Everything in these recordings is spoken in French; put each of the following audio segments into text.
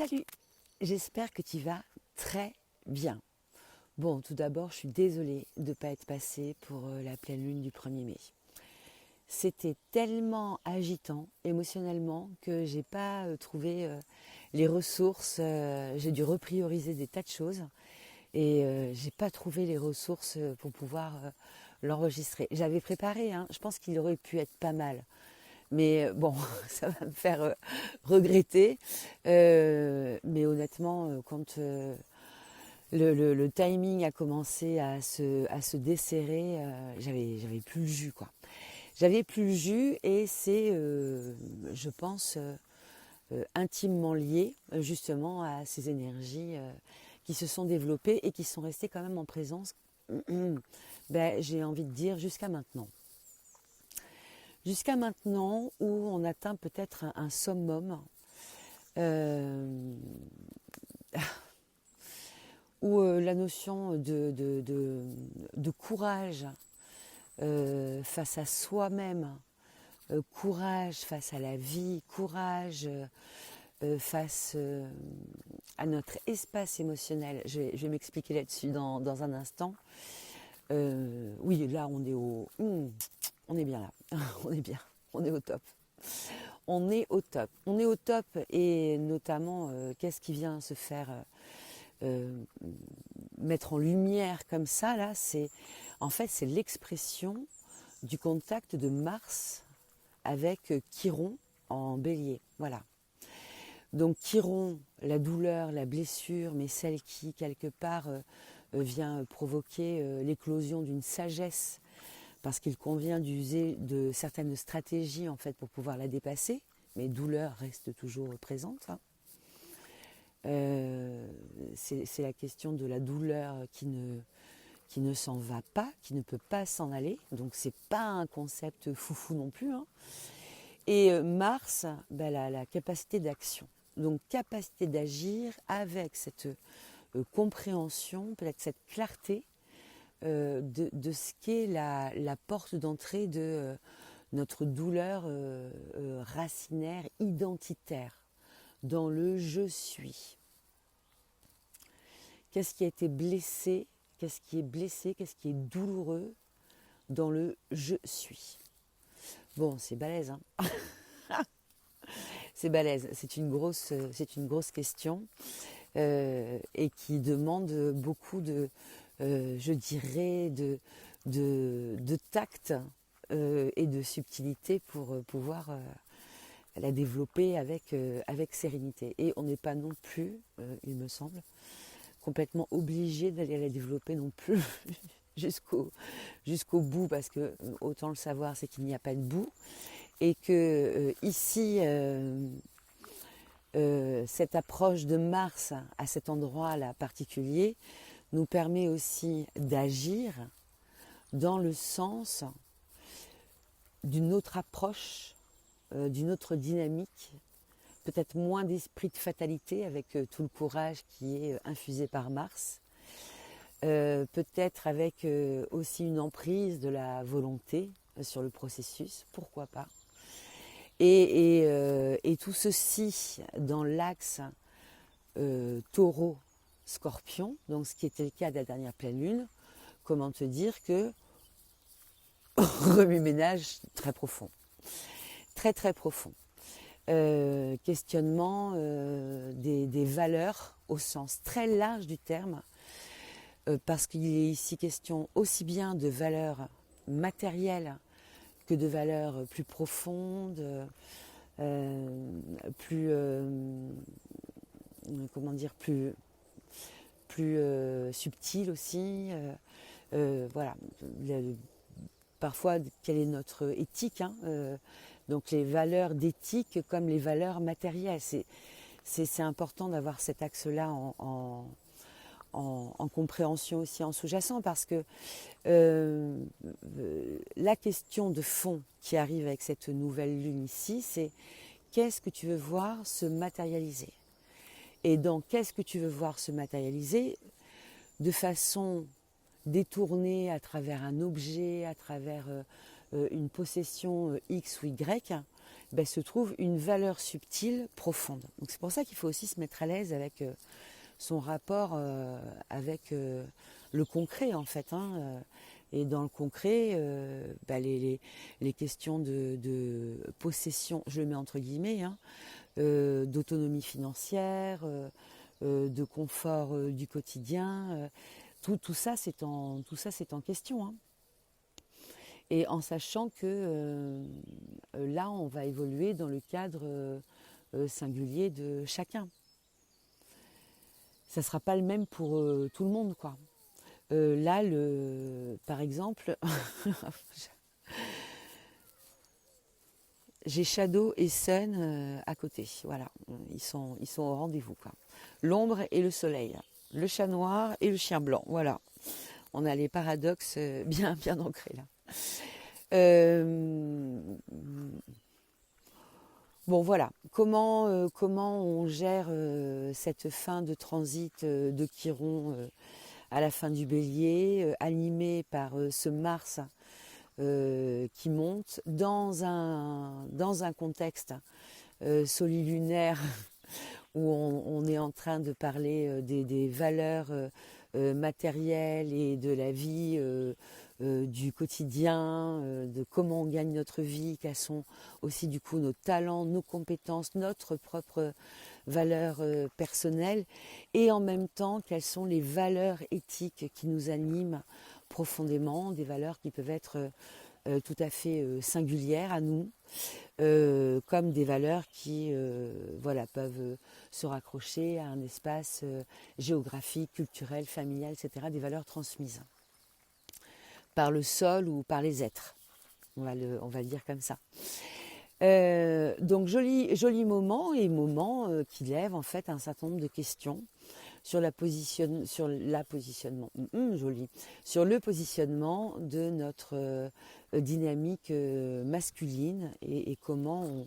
Salut, j'espère que tu vas très bien. Bon, tout d'abord, je suis désolée de ne pas être passée pour la pleine lune du 1er mai. C'était tellement agitant émotionnellement que j'ai pas trouvé les ressources. J'ai dû reprioriser des tas de choses et j'ai pas trouvé les ressources pour pouvoir l'enregistrer. J'avais préparé, hein, je pense qu'il aurait pu être pas mal. Mais bon, ça va me faire regretter. Mais honnêtement, quand le timing a commencé à se desserrer, j'avais plus le jus, quoi. J'avais plus le jus et c'est, je pense, intimement lié justement à ces énergies qui se sont développées et qui sont restées quand même en présence, ben, j'ai envie de dire, jusqu'à maintenant. Jusqu'à maintenant où on atteint peut-être un summum, euh, où la notion de courage face à soi-même, courage face à la vie, courage face à notre espace émotionnel. Je vais m'expliquer là-dessus dans un instant. Oui, là on est bien là, on est bien, on est au top. On est au top. On est au top et notamment, qu'est-ce qui vient se faire euh, mettre en lumière comme ça, là, en fait, c'est l'expression du contact de Mars avec Chiron en bélier. Voilà. Donc Chiron, la douleur, la blessure, mais celle qui, quelque part, vient provoquer l'éclosion d'une sagesse parce qu'il convient d'user de certaines stratégies en fait pour pouvoir la dépasser, mais douleur reste toujours présente. Hein. C'est la question de la douleur qui ne s'en va pas, qui ne peut pas s'en aller, donc c'est pas un concept foufou non plus. Hein. Et Mars, ben, la capacité d'action, donc capacité d'agir avec cette compréhension, peut-être cette clarté de ce qu'est la porte d'entrée de notre douleur racinaire, identitaire, dans le je suis. Qu'est-ce qui a été blessé, qu'est-ce qui est blessé, qu'est-ce qui est douloureux dans le je suis. Bon, c'est balèze, hein. C'est balèze, c'est une grosse question et qui demande beaucoup de, je dirais, de tact et de subtilité pour pouvoir la développer avec sérénité. Et on n'est pas non plus, il me semble, complètement obligé d'aller la développer non plus jusqu'au bout, parce que autant le savoir, c'est qu'il n'y a pas de bout. Et que ici, cette approche de Mars à cet endroit-là particulier nous permet aussi d'agir dans le sens d'une autre approche, d'une autre dynamique, peut-être moins d'esprit de fatalité avec tout le courage qui est infusé par Mars, peut-être avec aussi une emprise de la volonté sur le processus, pourquoi pas. Et tout ceci dans l'axe taureau-scorpion, donc ce qui était le cas de la dernière pleine lune, comment te dire que remue-ménage très profond, très très profond. Questionnement des valeurs au sens très large du terme, parce qu'il est ici question aussi bien de valeurs matérielles que de valeurs plus profondes, plus comment dire, plus subtiles aussi. Voilà. Parfois, quelle est notre éthique, hein, donc les valeurs d'éthique comme les valeurs matérielles. C'est important d'avoir cet axe-là en compréhension aussi, en sous-jacent, parce que la question de fond qui arrive avec cette nouvelle lune ici, c'est qu'est-ce que tu veux voir se matérialiser? Et dans qu'est-ce que tu veux voir se matérialiser de façon détournée à travers un objet, à travers une possession X ou Y, se trouve une valeur subtile profonde. Donc c'est pour ça qu'il faut aussi se mettre à l'aise avec son rapport avec le concret en fait. Et dans le concret, les questions de possession, je le mets entre guillemets, d'autonomie financière, de confort du quotidien, tout ça c'est en question. Et en sachant que là, on va évoluer dans le cadre singulier de chacun. Ça ne sera pas le même pour tout le monde, quoi. Là, par exemple, j'ai Shadow et Sun à côté. Voilà, ils sont au rendez-vous, quoi. L'ombre et le soleil, le chat noir et le chien blanc. Voilà, on a les paradoxes bien ancrés là. Bon voilà, comment on gère cette fin de transit de Chiron à la fin du Bélier, animé par ce Mars qui monte dans un contexte solilunaire où on est en train de parler des valeurs matérielles et de la vie du quotidien, de comment on gagne notre vie, quels sont aussi du coup nos talents, nos compétences, notre propre valeur personnelle, et en même temps quelles sont les valeurs éthiques qui nous animent profondément, des valeurs qui peuvent être tout à fait singulières à nous, comme des valeurs qui peuvent se raccrocher à un espace géographique, culturel, familial, etc., des valeurs transmises par le sol ou par les êtres. On va le dire comme ça. Donc joli moment, et moment qui lève en fait un certain nombre de questions sur le positionnement de notre dynamique masculine, et comment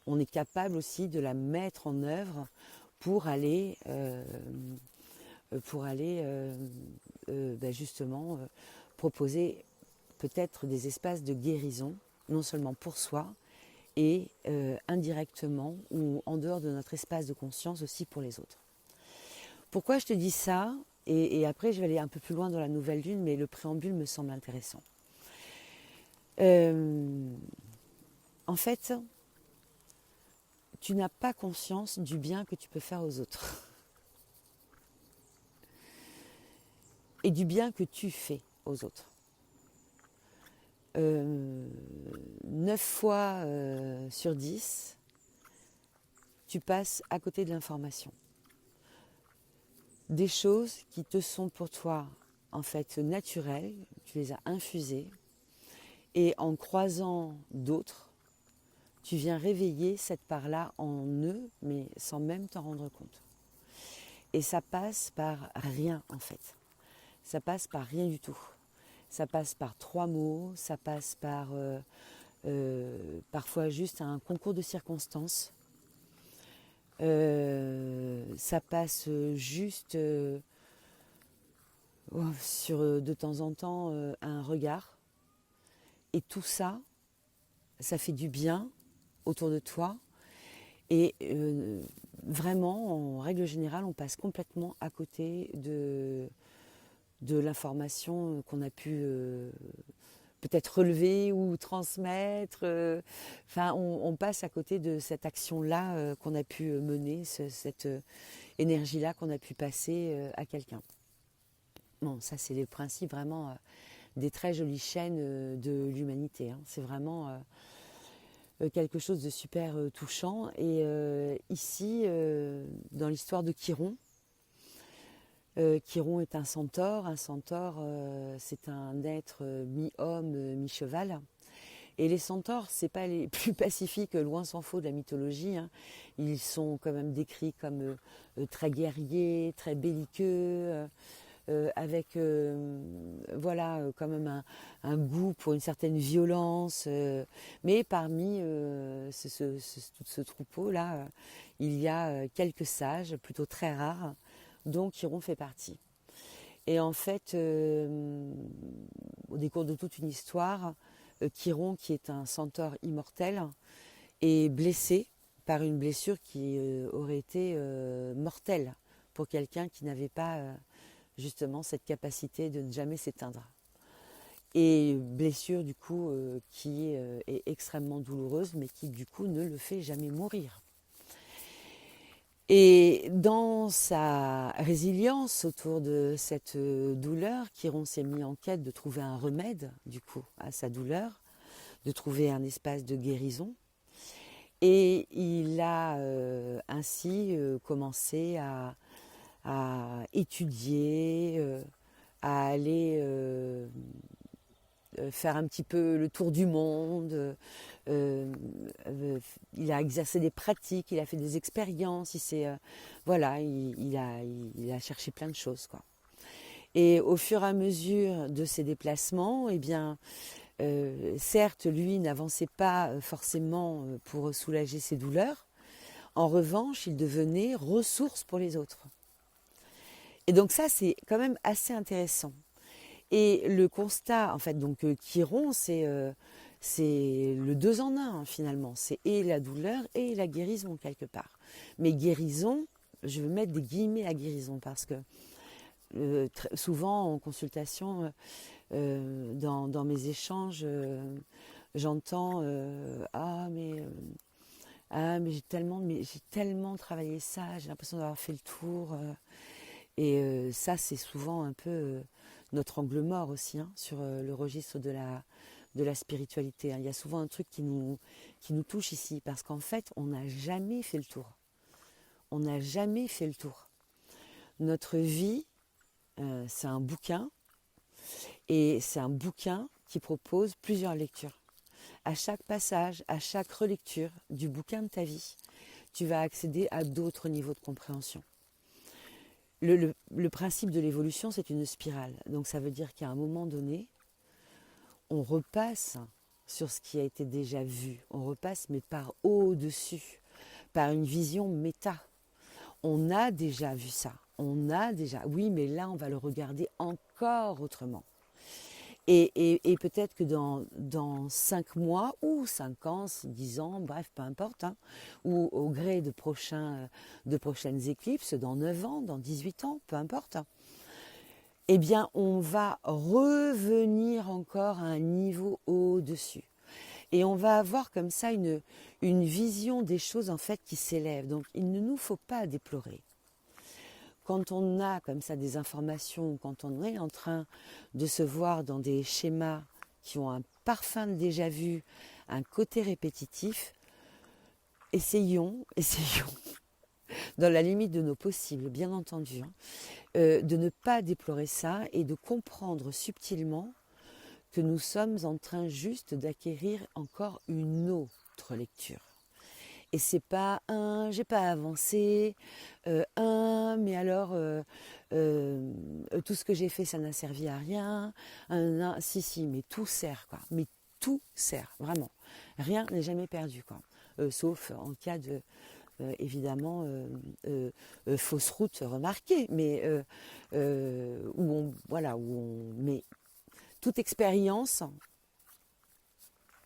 on est capable aussi de la mettre en œuvre pour aller justement proposer peut-être des espaces de guérison, non seulement pour soi, et indirectement ou en dehors de notre espace de conscience aussi pour les autres. Pourquoi je te dis ça, et après je vais aller un peu plus loin dans la nouvelle lune, mais le préambule me semble intéressant. En fait, tu n'as pas conscience du bien que tu peux faire aux autres et du bien que tu fais aux autres. 9 fois sur 10, tu passes à côté de l'information. Des choses qui te sont pour toi en fait naturelles, tu les as infusées, et en croisant d'autres, tu viens réveiller cette part-là en eux, mais sans même t'en rendre compte. Et ça passe par rien en fait. Ça passe par rien du tout. Ça passe par 3 mots, ça passe par parfois juste un concours de circonstances. Ça passe juste sur de temps en temps un regard. Et tout ça, ça fait du bien autour de toi. Et vraiment, en règle générale, on passe complètement à côté de l'information qu'on a pu peut-être relever ou transmettre. On passe à côté de cette action-là qu'on a pu mener, cette énergie-là qu'on a pu passer à quelqu'un. Bon, ça c'est le principe vraiment des très jolies chaînes de l'humanité. C'est vraiment quelque chose de super touchant. Et ici, dans l'histoire de Chiron, Chiron est un centaure. Un centaure, c'est un être mi-homme, mi-cheval. Et les centaures, c'est pas les plus pacifiques, loin s'en faut, de la mythologie. Ils sont quand même décrits comme très guerriers, très belliqueux, avec quand même un goût pour une certaine violence. Mais parmi tout ce troupeau-là, il y a quelques sages, plutôt très rares, dont Chiron fait partie. Et en fait, au décours de toute une histoire, Chiron, qui est un centaure immortel, est blessé par une blessure qui aurait été mortelle pour quelqu'un qui n'avait pas justement cette capacité de ne jamais s'éteindre. Et blessure du coup qui est extrêmement douloureuse mais qui du coup ne le fait jamais mourir. Et dans sa résilience autour de cette douleur, Chiron s'est mis en quête de trouver un remède du coup à sa douleur, de trouver un espace de guérison. Et il a ainsi commencé à étudier, à aller faire un petit peu le tour du monde. Il a exercé des pratiques, il a fait des expériences, voilà, il a cherché plein de choses, quoi. Et au fur et à mesure de ses déplacements, eh bien, certes, lui n'avançait pas forcément pour soulager ses douleurs. En revanche, il devenait ressource pour les autres. Et donc ça, c'est quand même assez intéressant. Et le constat, en fait, donc Chiron, c'est le deux en un, hein, finalement. C'est et la douleur et la guérison, quelque part. Mais guérison, je veux mettre des guillemets à guérison, parce que souvent en consultation, dans mes échanges, j'entends mais j'ai tellement travaillé ça, j'ai l'impression d'avoir fait le tour. Et ça, c'est souvent un peu notre angle mort aussi, hein, sur le registre de la spiritualité, hein. Il y a souvent un truc qui nous touche ici, parce qu'en fait, on n'a jamais fait le tour. On n'a jamais fait le tour. Notre vie, c'est un bouquin, et c'est un bouquin qui propose plusieurs lectures. À chaque passage, à chaque relecture du bouquin de ta vie, tu vas accéder à d'autres niveaux de compréhension. Le principe de l'évolution, c'est une spirale. Donc ça veut dire qu'à un moment donné, on repasse sur ce qui a été déjà vu. On repasse, mais par au-dessus, par une vision méta. On a déjà vu ça. Oui, mais là, on va le regarder encore autrement. Et peut-être que dans 5 mois, ou 5 ans, 10 ans, bref, peu importe, hein, ou au gré de prochaines éclipses, dans 9 ans, dans 18 ans, peu importe, eh bien, on va revenir encore à un niveau au-dessus. Et on va avoir comme ça une vision des choses en fait qui s'élèvent. Donc, il ne nous faut pas déplorer. Quand on a comme ça des informations, quand on est en train de se voir dans des schémas qui ont un parfum de déjà-vu, un côté répétitif, essayons, dans la limite de nos possibles, bien entendu, hein, de ne pas déplorer ça et de comprendre subtilement que nous sommes en train juste d'acquérir encore une autre lecture. Et c'est pas j'ai pas avancé, mais alors tout ce que j'ai fait ça n'a servi à rien, si, mais tout sert, quoi. Mais tout sert, vraiment. Rien n'est jamais perdu, quoi. Sauf en cas de évidemment fausse route remarquée, mais mais toute expérience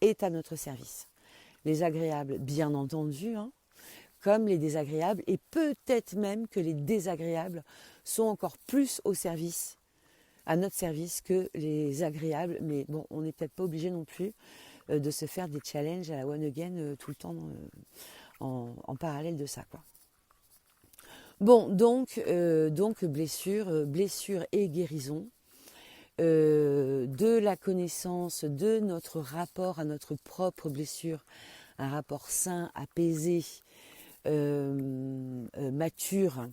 est à notre service. Les agréables, bien entendu, hein, comme les désagréables, et peut-être même que les désagréables sont encore plus à notre service que les agréables, mais bon, on n'est peut-être pas obligé non plus de se faire des challenges à la one again tout le temps en parallèle de ça, quoi. Bon, donc blessure et guérison, de la connaissance de notre rapport à notre propre blessure, un rapport sain, apaisé, mature,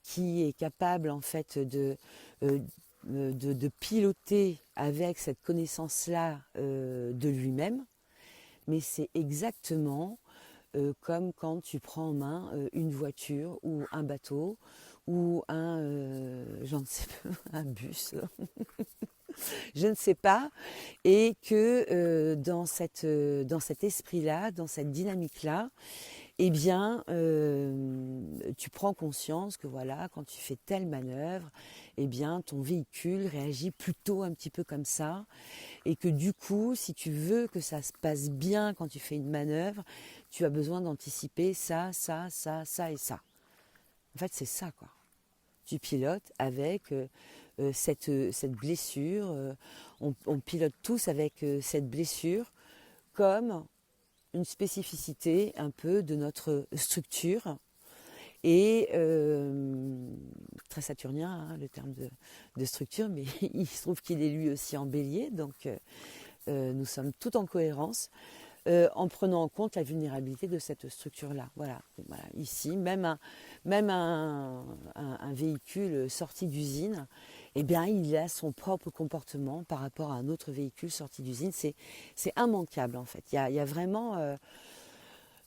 qui est capable en fait de piloter avec cette connaissance-là de lui-même. Mais c'est exactement comme quand tu prends en main une voiture ou un bateau ou j'en sais pas, un bus, je ne sais pas, et que dans cet esprit-là, dans cette dynamique-là, eh bien, tu prends conscience que voilà, quand tu fais telle manœuvre, eh bien ton véhicule réagit plutôt un petit peu comme ça, et que du coup, si tu veux que ça se passe bien quand tu fais une manœuvre, tu as besoin d'anticiper ça, ça, ça, ça et ça. En fait, c'est ça, quoi. Tu pilotes avec cette blessure, on pilote tous avec cette blessure comme une spécificité un peu de notre structure. Et très saturnien, hein, le terme de structure, mais il se trouve qu'il est lui aussi en bélier, donc nous sommes tout en cohérence en prenant en compte la vulnérabilité de cette structure-là. Voilà. Voilà. Ici, même un véhicule sorti d'usine, eh bien, il a son propre comportement par rapport à un autre véhicule sorti d'usine. C'est immanquable, en fait. Il y a vraiment...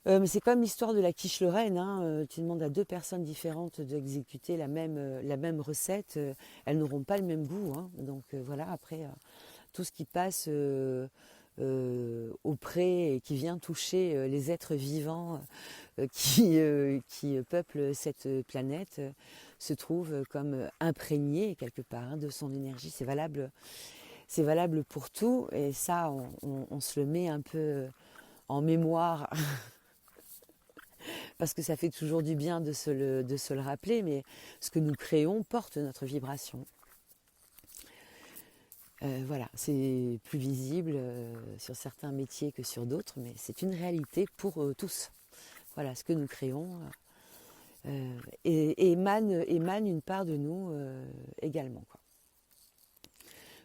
mais c'est comme l'histoire de la quiche Lorraine. Hein. Tu demandes à deux personnes différentes d'exécuter la même recette. Elles n'auront pas le même goût. Hein. Donc voilà, après, tout ce qui passe auprès et qui vient toucher les êtres vivants qui peuplent cette planète se trouve comme imprégné quelque part hein, de son énergie. C'est valable pour tout. Et ça, on se le met un peu en mémoire parce que ça fait toujours du bien de se le rappeler, mais ce que nous créons porte notre vibration. Voilà, c'est plus visible sur certains métiers que sur d'autres, mais c'est une réalité pour tous. Voilà, ce que nous créons émane une part de nous également, quoi.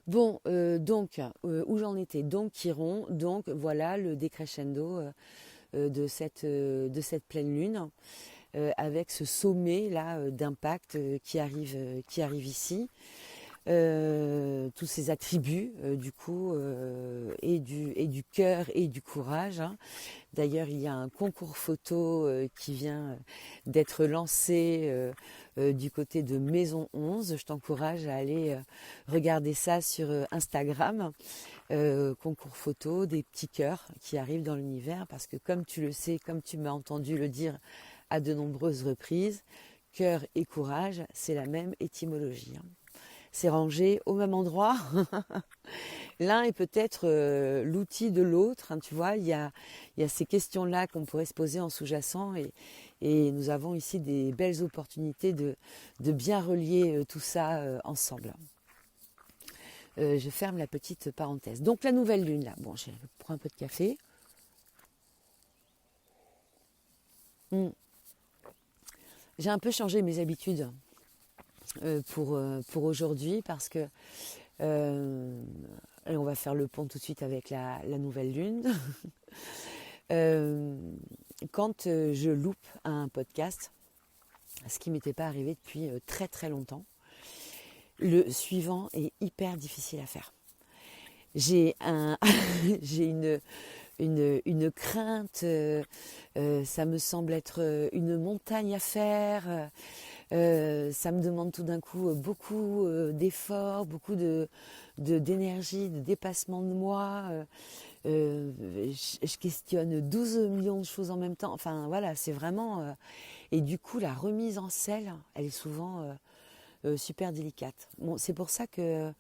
Bon, donc, où j'en étais? Donc, Chiron, donc voilà le décrescendo de cette pleine lune, avec ce sommet là d'impact qui arrive ici. Tous ces attributs du coup et du cœur et du courage. Hein. D'ailleurs, il y a un concours photo qui vient d'être lancé du côté de Maison 11. Je t'encourage à aller regarder ça sur Instagram. Concours photo, des petits cœurs qui arrivent dans l'univers parce que comme tu le sais, comme tu m'as entendu le dire à de nombreuses reprises, cœur et courage, c'est la même étymologie. Hein. C'est rangé au même endroit. L'un est peut-être l'outil de l'autre. Hein, tu vois, il y a ces questions-là qu'on pourrait se poser en sous-jacent et nous avons ici des belles opportunités de bien relier tout ça ensemble. Je ferme la petite parenthèse. Donc la nouvelle lune, là. Bon, je prends un peu de café. J'ai un peu changé mes habitudes pour aujourd'hui parce que on va faire le pont tout de suite avec la nouvelle lune. Quand je loupe un podcast, ce qui ne m'était pas arrivé depuis très très longtemps, le suivant est hyper difficile à faire. J'ai une crainte, ça me semble être une montagne à faire. Ça me demande tout d'un coup beaucoup d'efforts, beaucoup d'énergie, de dépassement de moi. Je questionne 12 millions de choses en même temps. Enfin voilà, c'est vraiment... et du coup, la remise en selle, elle est souvent super délicate. Bon, c'est pour ça que...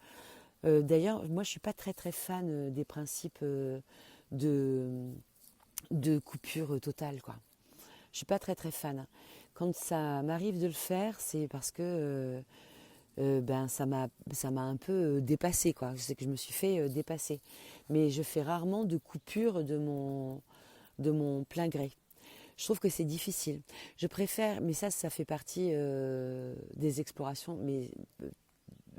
d'ailleurs, moi, je ne suis pas très très fan des principes de coupure totale, quoi. Je ne suis pas très très fan. Quand ça m'arrive de le faire, c'est parce que ben, ça m'a un peu dépassée, quoi. C'est que je me suis fait dépasser. Mais je fais rarement de coupure de mon plein gré. Je trouve que c'est difficile. Je préfère, mais ça fait partie des explorations, mais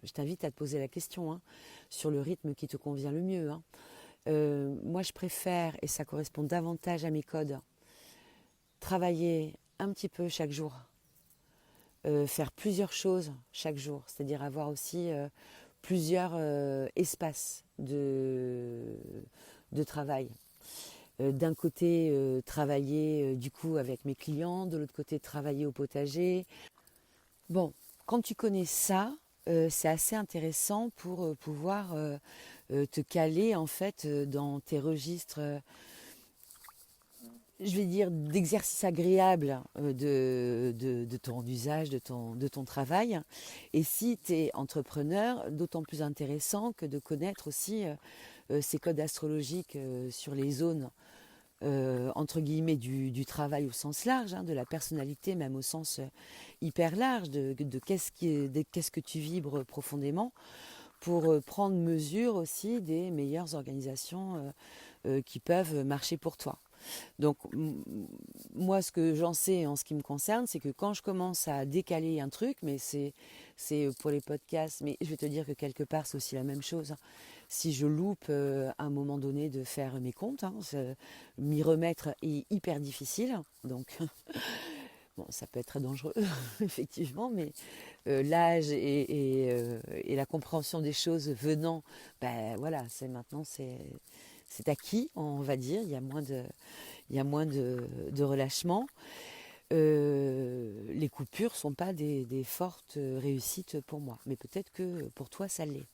je t'invite à te poser la question hein, sur le rythme qui te convient le mieux. Hein. Moi, je préfère, et ça correspond davantage à mes codes, travailler un petit peu chaque jour, faire plusieurs choses chaque jour, c'est-à-dire avoir aussi plusieurs espaces de travail. D'un côté, travailler du coup avec mes clients, de l'autre côté, travailler au potager. Bon, quand tu connais ça, c'est assez intéressant pour pouvoir te caler en fait dans tes registres je vais dire, d'exercice agréable de ton usage, de ton travail. Et si tu es entrepreneur, d'autant plus intéressant que de connaître aussi ces codes astrologiques sur les zones, entre guillemets, du travail au sens large, hein, de la personnalité même au sens hyper large, de qu'est-ce que tu vibres profondément, pour prendre mesure aussi des meilleures organisations qui peuvent marcher pour toi. Donc moi, ce que j'en sais en ce qui me concerne, c'est que quand je commence à décaler un truc, mais c'est pour les podcasts, mais je vais te dire que quelque part c'est aussi la même chose, hein. Si je loupe à un moment donné de faire mes comptes, hein, m'y remettre est hyper difficile. Donc bon, ça peut être très dangereux effectivement, mais l'âge et la compréhension des choses venant, ben voilà, c'est acquis, on va dire. Il y a moins de relâchement. Les coupures ne sont pas des fortes réussites pour moi, mais peut-être que pour toi ça l'est.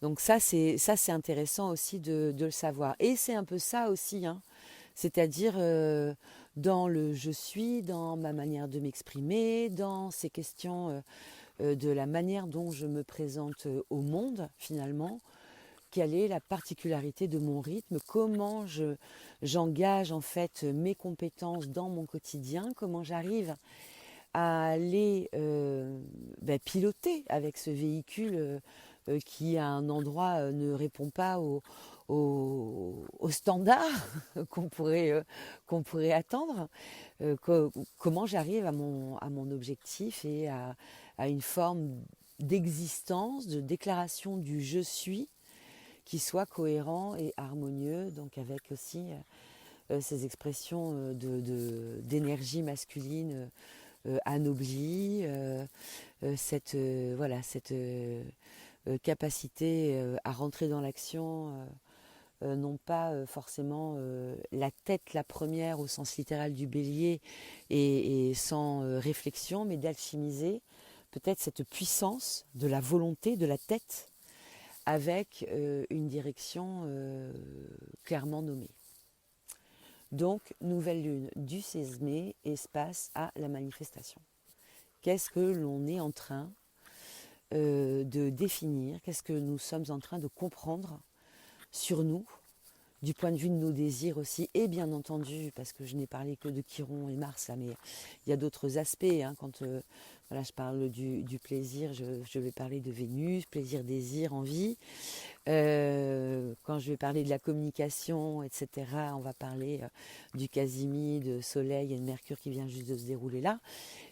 Donc ça c'est intéressant aussi de le savoir. Et c'est un peu ça aussi, hein. C'est-à-dire dans le je suis, dans ma manière de m'exprimer, dans ces questions de la manière dont je me présente au monde finalement. Quelle est la particularité de mon rythme, comment j'engage en fait mes compétences dans mon quotidien, comment j'arrive à les piloter avec ce véhicule qui à un endroit ne répond pas aux standards qu'on pourrait attendre, comment j'arrive à mon objectif et à une forme d'existence, de déclaration du je suis, qui soit cohérent et harmonieux, donc avec aussi ces expressions d'énergie masculine anoblie, cette capacité à rentrer dans l'action, non pas forcément la tête la première au sens littéral du bélier et sans réflexion, mais d'alchimiser peut-être cette puissance de la volonté de la tête avec une direction clairement nommée. Donc, nouvelle lune du 16 mai, espace à la manifestation. Qu'est-ce que l'on est en train de définir? Qu'est-ce que nous sommes en train de comprendre sur nous, du point de vue de nos désirs aussi, et bien entendu, parce que je n'ai parlé que de Chiron et Mars, là, mais il y a d'autres aspects, hein, quand voilà, je parle du plaisir, je vais parler de Vénus, plaisir, désir, envie. Quand je vais parler de la communication, etc., on va parler du Casimir, de Soleil et de Mercure qui vient juste de se dérouler là.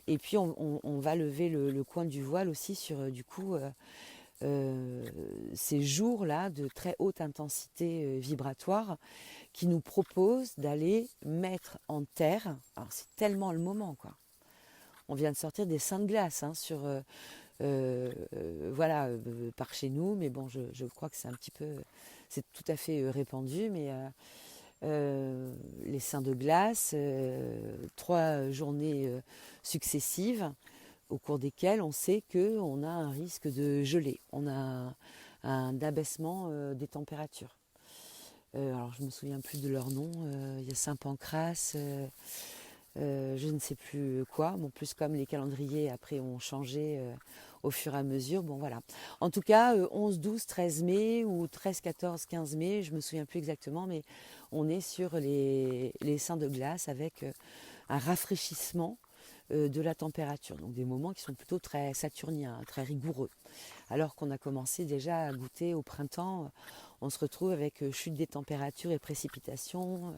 Et puis on va lever le coin du voile aussi sur du coup ces jours-là de très haute intensité vibratoire qui nous proposent d'aller mettre en terre. Alors c'est tellement le moment, quoi. On vient de sortir des seins de glace, hein, sur par chez nous, mais bon, je crois que c'est tout à fait répandu, mais les seins de glace, 3 journées successives au cours desquelles on sait qu'on a un risque de gelée, on a un abaissement des températures. Alors je ne me souviens plus de leur nom, il y a Saint-Pancras, je ne sais plus quoi. Bon, plus comme les calendriers après ont changé au fur et à mesure. Bon, voilà. En tout cas, 11, 12, 13 mai ou 13, 14, 15 mai, je ne me souviens plus exactement, mais on est sur les seins de glace avec un rafraîchissement de la température. Donc des moments qui sont plutôt très saturniens, très rigoureux. Alors qu'on a commencé déjà à goûter au printemps, on se retrouve avec chute des températures et précipitations.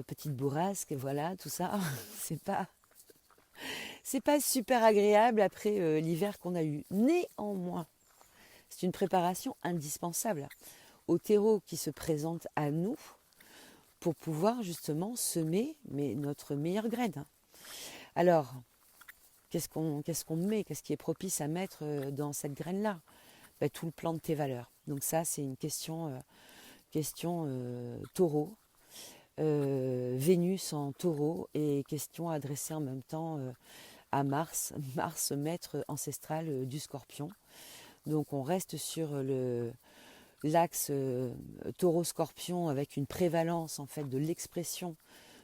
Petite bourrasque, voilà, tout ça, c'est pas super agréable après l'hiver qu'on a eu. Néanmoins, c'est une préparation indispensable au terreau qui se présente à nous pour pouvoir justement semer notre meilleure graine. Alors, qu'est-ce qu'on met? Qu'est-ce qui est propice à mettre dans cette graine-là? Tout le plan de tes valeurs. Donc ça, c'est une question taureau. Vénus en taureau et question adressée en même temps à Mars, Mars maître ancestral du Scorpion. Donc on reste sur l'axe taureau-scorpion avec une prévalence en fait de l'expression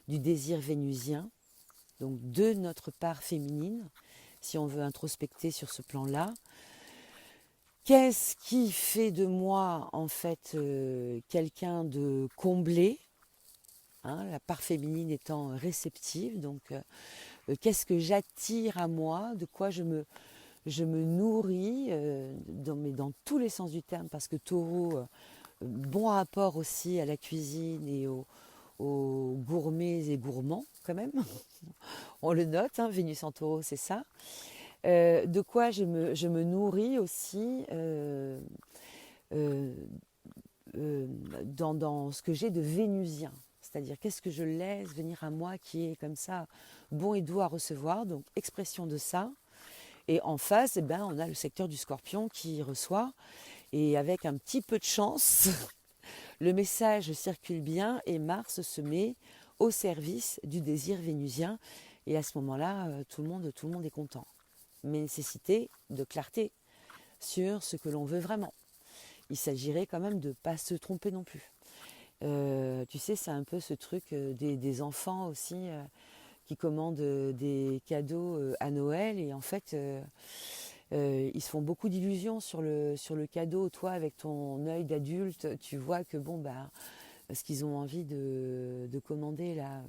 du désir vénusien, donc de notre part féminine, si on veut introspecter sur ce plan-là. Qu'est-ce qui fait de moi en fait quelqu'un de comblé, hein, la part féminine étant réceptive, donc qu'est-ce que j'attire à moi, de quoi je me nourris, dans tous les sens du terme, parce que Taureau, bon rapport aussi à la cuisine et aux gourmets et gourmands quand même, on le note, hein, Vénus en Taureau c'est ça. De quoi je me nourris aussi euh, dans ce que j'ai de vénusien. C'est-à-dire qu'est-ce que je laisse venir à moi qui est comme ça bon et doux à recevoir, donc expression de ça. Et en face, eh ben, on a le secteur du Scorpion qui reçoit, et avec un petit peu de chance, le message circule bien et Mars se met au service du désir vénusien. Et à ce moment-là, tout le monde est content. Mais nécessité de clarté sur ce que l'on veut vraiment. Il s'agirait quand même de ne pas se tromper non plus. Tu sais, c'est un peu ce truc des enfants aussi qui commandent des cadeaux à Noël et en fait ils se font beaucoup d'illusions sur le cadeau. Toi, avec ton œil d'adulte, tu vois que bon bah ce qu'ils ont envie de commander là.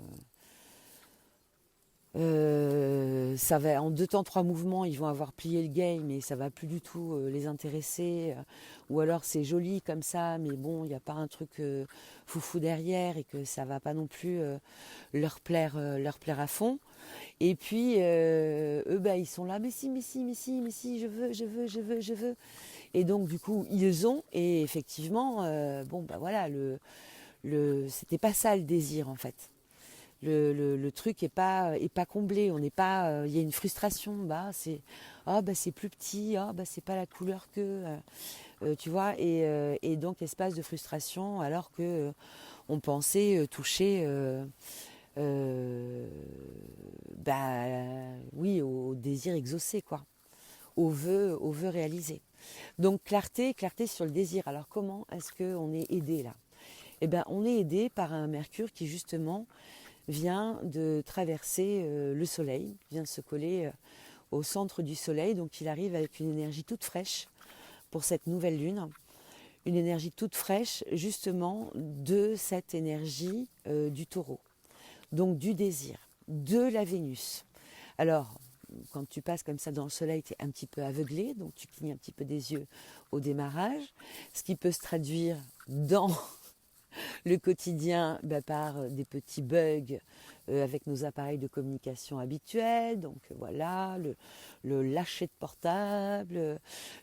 Ça va en 2 temps 3 mouvements, ils vont avoir plié le game et ça va plus du tout les intéresser. Ou alors c'est joli comme ça, mais bon, il n'y a pas un truc foufou derrière et que ça va pas non plus leur plaire à fond. Et puis eux, bah, ils sont là, mais si, mais si, mais si, mais si, je veux, je veux, je veux, je veux. Et donc du coup, ils ont et effectivement, bon bah voilà, c'était pas ça le désir en fait. Le truc est pas comblé, on n'est pas, il y a une frustration, bah c'est ah bah c'est plus petit, ah bah c'est pas la couleur que tu vois et donc espace de frustration alors que on pensait toucher euh, bah oui au désir exaucé quoi, au vœu réalisé. Donc clarté sur le désir. Alors comment est-ce que on est aidé là? Eh ben on est aidé par un Mercure qui justement vient de traverser le Soleil, vient de se coller au centre du Soleil, donc il arrive avec une énergie toute fraîche pour cette nouvelle lune, une énergie toute fraîche justement de cette énergie du Taureau, donc du désir, de la Vénus. Alors, quand tu passes comme ça dans le Soleil, tu es un petit peu aveuglé, donc tu clignes un petit peu des yeux au démarrage, ce qui peut se traduire dans le quotidien par des petits bugs avec nos appareils de communication habituels, donc voilà, le lâcher de portable,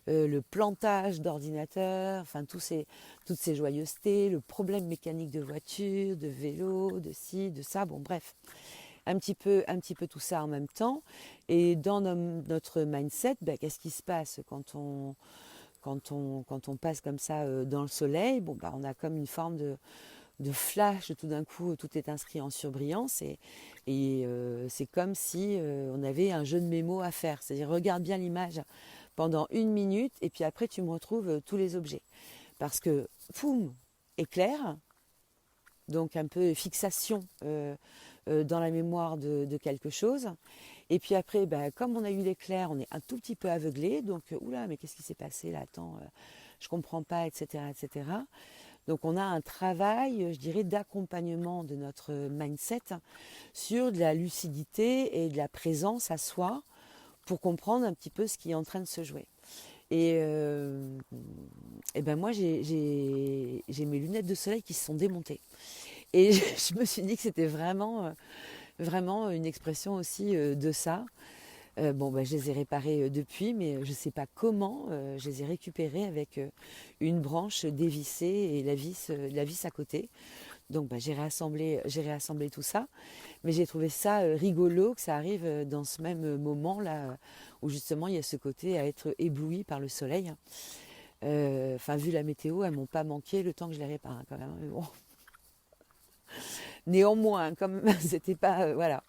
le plantage d'ordinateur, enfin toutes ces joyeusetés, le problème mécanique de voiture, de vélo, de ci, de ça, bon bref, un petit peu tout ça en même temps. Et dans notre mindset, qu'est-ce qui se passe quand on passe comme ça dans le soleil? Bon, on a comme une forme de flash, tout d'un coup, tout est inscrit en surbrillance et c'est comme si on avait un jeu de mémo à faire. C'est-à-dire, regarde bien l'image pendant 1 minute et puis après, tu me retrouves tous les objets. Parce que, poum, éclair, donc un peu fixation dans la mémoire de quelque chose. Et puis après, comme on a eu l'éclair, on est un tout petit peu aveuglé. Donc, oula, mais qu'est-ce qui s'est passé là? Attends, je comprends pas, etc., etc. Donc, on a un travail, je dirais, d'accompagnement de notre mindset sur de la lucidité et de la présence à soi pour comprendre un petit peu ce qui est en train de se jouer. Et ben moi, j'ai mes lunettes de soleil qui se sont démontées. Et je me suis dit que c'était vraiment une expression aussi de ça. Je les ai réparées depuis, mais je ne sais pas comment je les ai récupérées avec une branche dévissée et la vis à côté. Donc j'ai réassemblé tout ça. Mais j'ai trouvé ça rigolo que ça arrive dans ce même moment là où justement il y a ce côté à être ébloui par le soleil. Vu la météo, elles m'ont pas manqué le temps que je les répare quand même. Mais bon. Néanmoins, comme c'était pas voilà.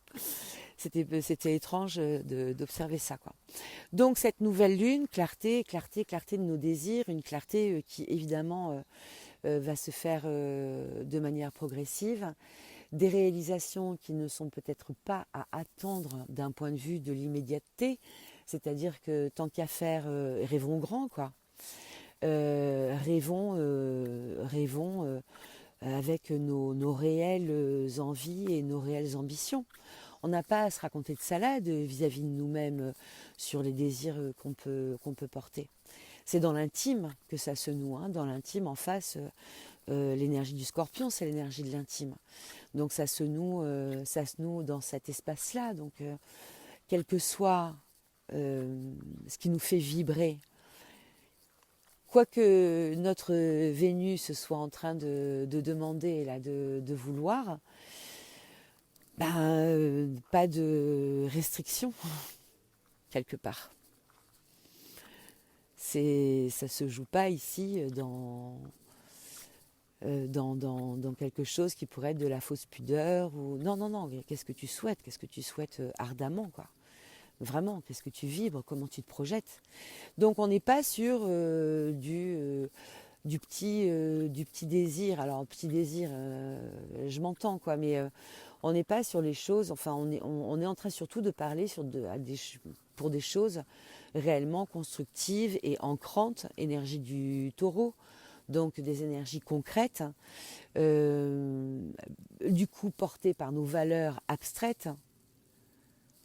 C'était étrange d'observer ça, quoi. Donc cette nouvelle lune, clarté, clarté, clarté de nos désirs, une clarté qui évidemment va se faire de manière progressive, des réalisations qui ne sont peut-être pas à attendre d'un point de vue de l'immédiateté, c'est-à-dire que tant qu'à faire, rêvons grand, quoi. Rêvons avec nos réelles envies et nos réelles ambitions. On n'a pas à se raconter de salade vis-à-vis de nous-mêmes sur les désirs qu'on peut porter. C'est dans l'intime que ça se noue, hein. Dans l'intime, en face, l'énergie du scorpion, c'est l'énergie de l'intime. Donc ça se noue dans cet espace-là. Donc quel que soit ce qui nous fait vibrer, quoique notre Vénus soit en train de demander, là, de vouloir, pas de restriction, quelque part. Ça se joue pas ici dans quelque chose qui pourrait être de la fausse pudeur ou non, qu'est-ce que tu souhaites ardemment, quoi. Vraiment, qu'est-ce que tu vibres, comment tu te projettes. Donc on n'est pas sur du petit désir. Alors petit désir, je m'entends, quoi, mais on n'est pas sur les choses, enfin on est en train surtout de parler pour des choses réellement constructives et ancrantes, énergie du taureau, donc des énergies concrètes, du coup portées par nos valeurs abstraites.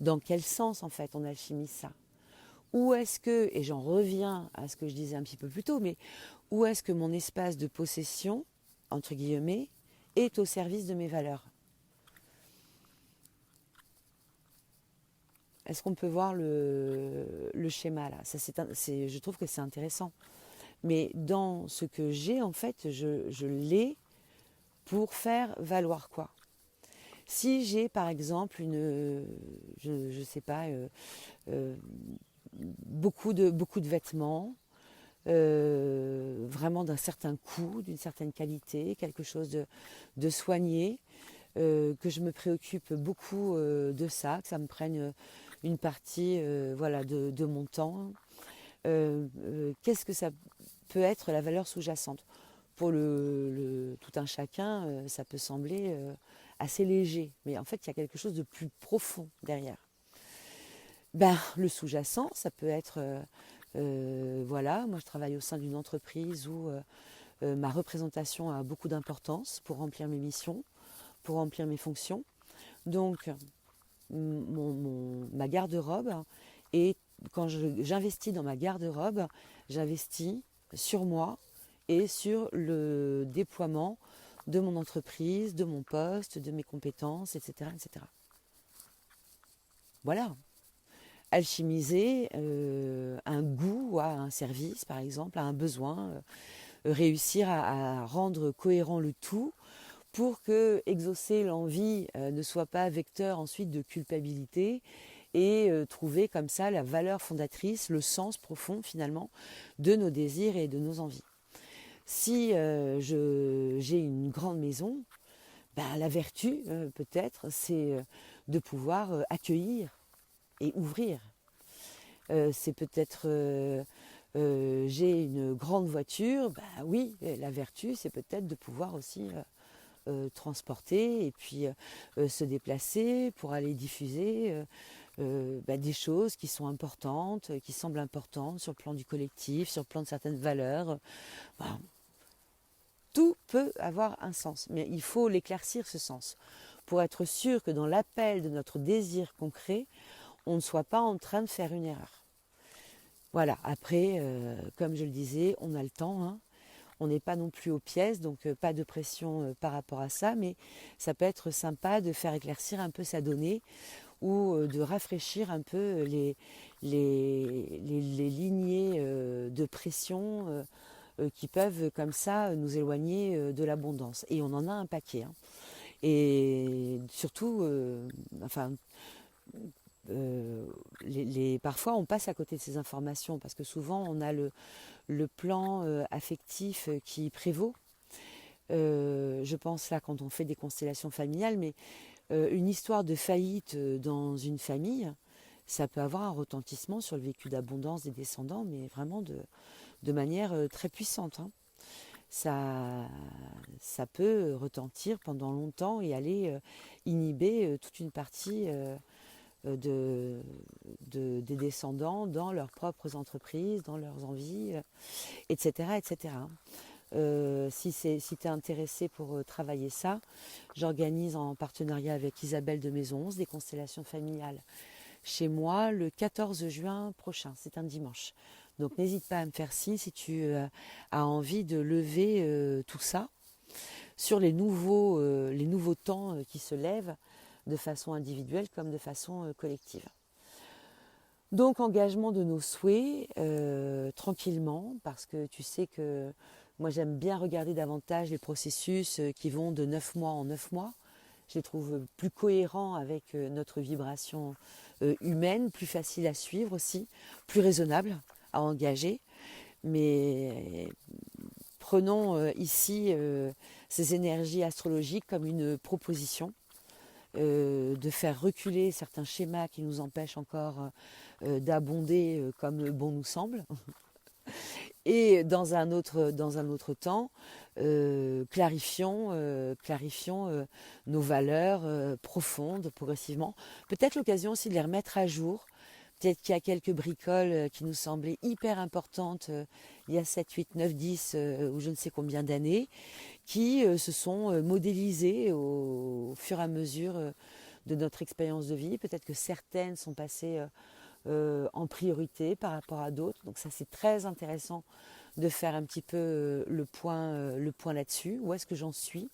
Dans quel sens en fait on alchimise ça? Où est-ce que, et j'en reviens à ce que je disais un petit peu plus tôt, mais où est-ce que mon espace de possession, entre guillemets, est au service de mes valeurs? Est-ce qu'on peut voir le schéma là? Je trouve que c'est intéressant. Mais dans ce que j'ai, en fait, je l'ai pour faire valoir quoi? Si j'ai par exemple je sais pas, beaucoup de vêtements, vraiment d'un certain coût, d'une certaine qualité, quelque chose de soigné, que je me préoccupe beaucoup de ça, que ça me prenne une partie voilà, de mon temps. Qu'est-ce que ça peut être la valeur sous-jacente? Pour tout un chacun, ça peut sembler assez léger, mais en fait, il y a quelque chose de plus profond derrière. Le sous-jacent, ça peut être, voilà, moi je travaille au sein d'une entreprise où ma représentation a beaucoup d'importance pour remplir mes missions, pour remplir mes fonctions. Donc, ma garde-robe, et quand j'investis dans ma garde-robe, j'investis sur moi et sur le déploiement de mon entreprise, de mon poste, de mes compétences, etc. etc. Voilà. Alchimiser un goût à un service, par exemple, à un besoin, réussir à rendre cohérent le tout pour que exaucer l'envie ne soit pas vecteur ensuite de culpabilité et trouver comme ça la valeur fondatrice, le sens profond finalement de nos désirs et de nos envies. Si j'ai une grande maison, la vertu peut-être c'est de pouvoir accueillir et ouvrir. C'est peut-être j'ai une grande voiture, oui, la vertu c'est peut-être de pouvoir aussi transporter et puis se déplacer pour aller diffuser des choses qui sont importantes, qui semblent importantes sur le plan du collectif, sur le plan de certaines valeurs. Voilà. Tout peut avoir un sens, mais il faut l'éclaircir ce sens pour être sûr que dans l'appel de notre désir concret, on ne soit pas en train de faire une erreur. Voilà, après, comme je le disais, on a le temps, hein. On n'est pas non plus aux pièces, donc pas de pression par rapport à ça, mais ça peut être sympa de faire éclaircir un peu sa donnée ou de rafraîchir un peu les lignées de pression qui peuvent comme ça nous éloigner de l'abondance. Et on en a un paquet, hein. Et surtout, parfois on passe à côté de ces informations parce que souvent on a le plan affectif qui prévaut. Je pense là quand on fait des constellations familiales, mais une histoire de faillite dans une famille, ça peut avoir un retentissement sur le vécu d'abondance des descendants, mais vraiment de manière très puissante, hein. Ça, ça peut retentir pendant longtemps et aller inhiber toute une partie des descendants dans leurs propres entreprises, dans leurs envies, etc., etc. Si tu es intéressé pour travailler ça, j'organise en partenariat avec Isabelle de Maison 11 des constellations familiales chez moi le 14 juin prochain, c'est un dimanche. Donc n'hésite pas à me faire signe si tu as envie de lever tout ça sur les nouveaux temps qui se lèvent de façon individuelle comme de façon collective. Donc engagement de nos souhaits tranquillement, parce que tu sais que moi j'aime bien regarder davantage les processus qui vont de 9 mois en 9 mois. Je les trouve plus cohérents avec notre vibration humaine, plus facile à suivre aussi, plus raisonnable à engager. Mais prenons ici ces énergies astrologiques comme une proposition de faire reculer certains schémas qui nous empêchent encore d'abonder comme bon nous semble. Et dans un autre temps, clarifions nos valeurs profondes progressivement. Peut-être l'occasion aussi de les remettre à jour. Peut-être qu'il y a quelques bricoles qui nous semblaient hyper importantes il y a 7, 8, 9, 10 ou je ne sais combien d'années, qui se sont modélisées au fur et à mesure de notre expérience de vie. Peut-être que certaines sont passées en priorité par rapport à d'autres. Donc ça, c'est très intéressant de faire un petit peu le point là-dessus. Où est-ce que j'en suis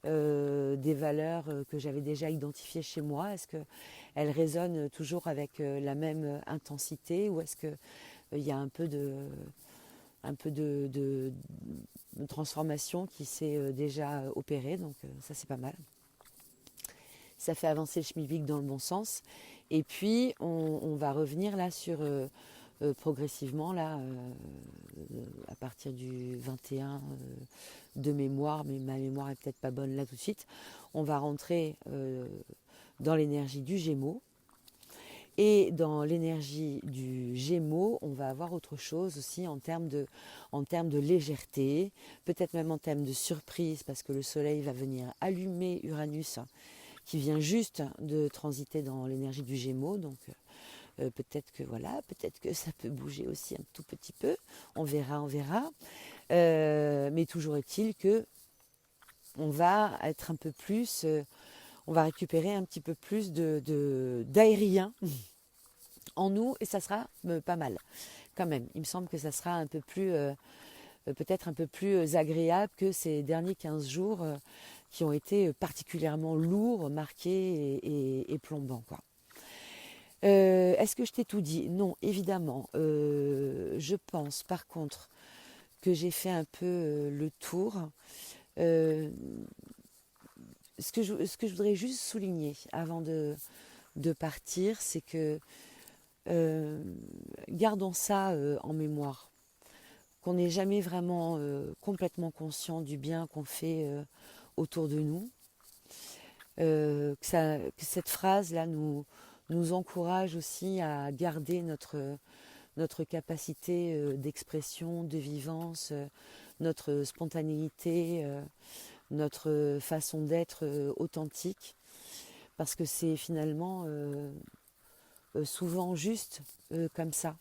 des valeurs que j'avais déjà identifiées chez moi, est-ce qu'elles résonnent toujours avec la même intensité, ou est-ce qu'il y a un peu de transformation qui s'est déjà opérée, donc ça c'est pas mal. Ça fait avancer le schmilblick dans le bon sens. Et puis on va revenir là sur progressivement là à partir du 21 de mémoire, mais ma mémoire est peut-être pas bonne là tout de suite. On va rentrer dans l'énergie du Gémeaux. Et dans l'énergie du Gémeaux, on va avoir autre chose aussi en termes de légèreté, peut-être même en termes de surprise, parce que le Soleil va venir allumer Uranus, qui vient juste de transiter dans l'énergie du Gémeaux. Donc peut-être que ça peut bouger aussi un tout petit peu. On verra. Mais toujours est-il que on va être un peu plus, on va récupérer un petit peu plus d'aérien en nous, et ça sera pas mal quand même. Il me semble que ça sera un peu plus, peut-être un peu plus agréable que ces derniers 15 jours qui ont été particulièrement lourds, marqués et plombants, quoi. Est-ce que je t'ai tout dit? Non, évidemment. Je pense par contre que j'ai fait un peu le tour. Euh, ce que je voudrais juste souligner avant de partir, c'est que gardons ça en mémoire, qu'on n'est jamais vraiment complètement conscient du bien qu'on fait autour de nous, que cette phrase-là nous encourage aussi à garder notre capacité d'expression, de vivance, notre spontanéité, notre façon d'être authentique, parce que c'est finalement souvent juste comme ça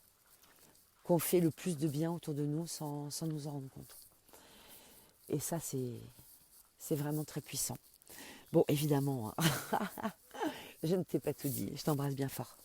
qu'on fait le plus de bien autour de nous sans nous en rendre compte. Et ça, c'est vraiment très puissant. Bon, évidemment, hein, je ne t'ai pas tout dit, je t'embrasse bien fort.